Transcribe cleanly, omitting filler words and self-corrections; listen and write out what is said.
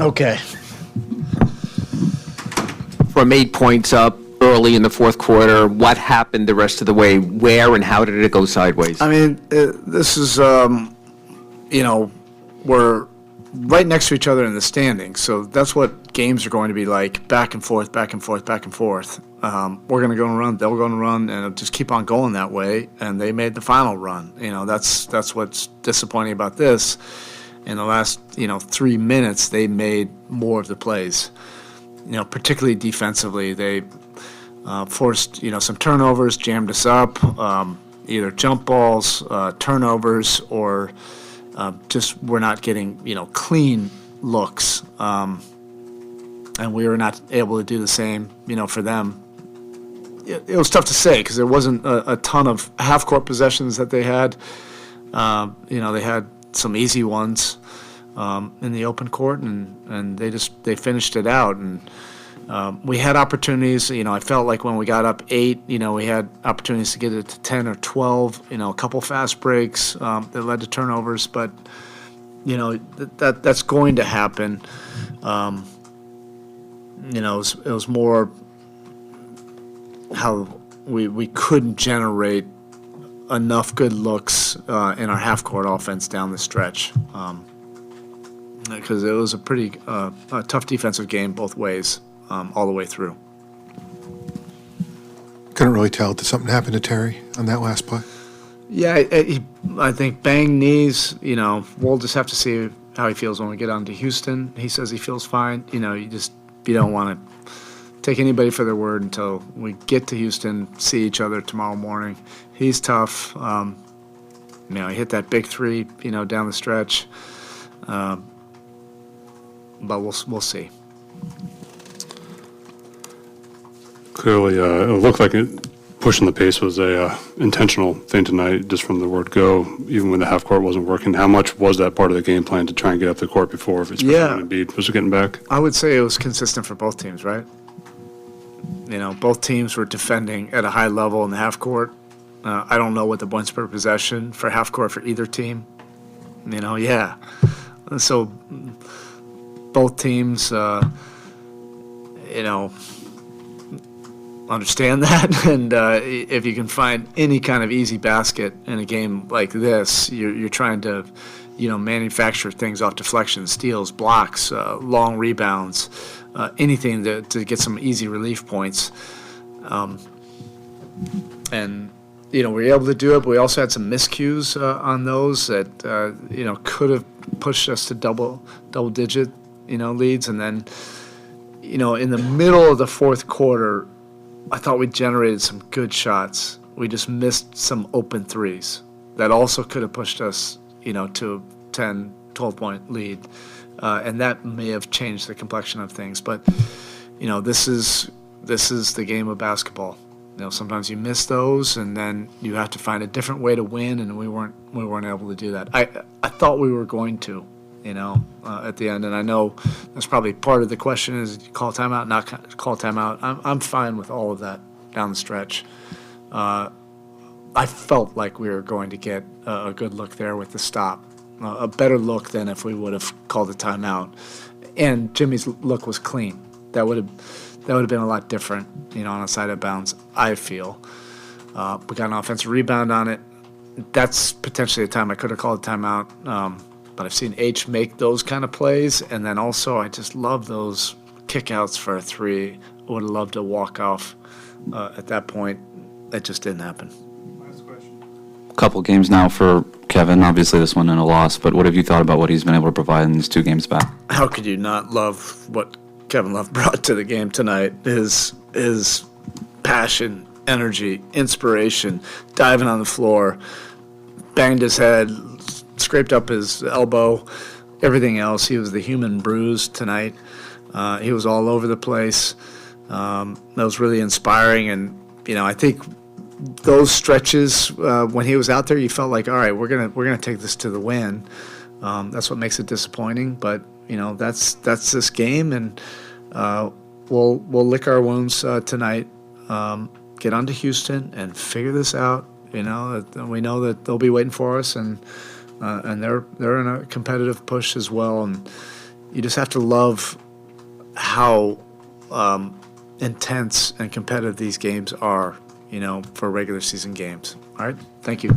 Okay. From 8 points up early in the fourth quarter, what happened the rest of the way? Where and how did it go sideways? I mean, this is, we're right next to each other in the standings, so that's what games are going to be like, back and forth, back and forth, back and forth. We're going to go and run, they'll go and run, and it'll just keep on going that way, and they made the final run. That's what's disappointing about this. In the last, 3 minutes, they made more of the plays. Particularly defensively, they forced, some turnovers, jammed us up, either jump balls, turnovers, or just we're not getting, clean looks. And we were not able to do the same, for them. It was tough to say because there wasn't a ton of half-court possessions that they had. They had some easy ones in the open court, and they finished it out. And we had opportunities. I felt like when we got up 8, we had opportunities to get it to 10 or 12. A couple fast breaks that led to turnovers, but that's going to happen. It was more how we couldn't generate enough good looks in our half-court offense down the stretch, because it was a pretty tough defensive game both ways, all the way through. Couldn't really tell. Did something happen to Terry on that last play? Yeah, I think bang knees. We'll just have to see how he feels when we get on to Houston. He says he feels fine. You don't want to take anybody for their word until we get to Houston, see each other tomorrow morning. He's tough. He hit that big 3, down the stretch. But we'll see. Clearly, it looked like pushing the pace was a intentional thing tonight, just from the word go, even when the half court wasn't working. How much was that part of the game plan to try and get up the court before, if it's when Embiid was getting back? I would say it was consistent for both teams, right? Both teams were defending at a high level in the half court. I don't know what the points per possession for half court for either team. So both teams, understand that, and if you can find any kind of easy basket in a game like this, you're trying to, manufacture things off deflections, steals, blocks, long rebounds, anything to get some easy relief points. And we were able to do it, but we also had some miscues on those that could have pushed us to double digit leads, and then in the middle of the fourth quarter, I thought we generated some good shots. We just missed some open threes that also could have pushed us, to a 10, 12-point lead. And that may have changed the complexion of things. But, this is the game of basketball. Sometimes you miss those, and then you have to find a different way to win, and we weren't able to do that. I thought we were going to, at the end. And I know that's probably part of the question is call timeout, not call timeout. I'm fine with all of that down the stretch. I felt like we were going to get a good look there with the stop, a better look than if we would have called a timeout. And Jimmy's look was clean. That would have been a lot different, on a side of bounds, I feel. We got an offensive rebound on it. That's potentially a time I could have called a timeout. But I've seen H make those kind of plays, and then also I just love those kickouts for a 3. I would have loved to walk off at that point. That just didn't happen. Last question. A couple games now for Kevin. Obviously, this one in a loss, but what have you thought about what he's been able to provide in these 2 games back? How could you not love what Kevin Love brought to the game tonight? His passion, energy, inspiration, diving on the floor, banged his head, scraped up his elbow, everything else. He was the human bruise tonight. He was all over the place. That was really inspiring. And, I think those stretches when he was out there, you felt like, all right, we're gonna take this to the win. That's what makes it disappointing. But, that's this game. And we'll lick our wounds tonight, get on to Houston and figure this out. We know that they'll be waiting for us, and and they're in a competitive push as well. And you just have to love how intense and competitive these games are, for regular season games. All right, thank you.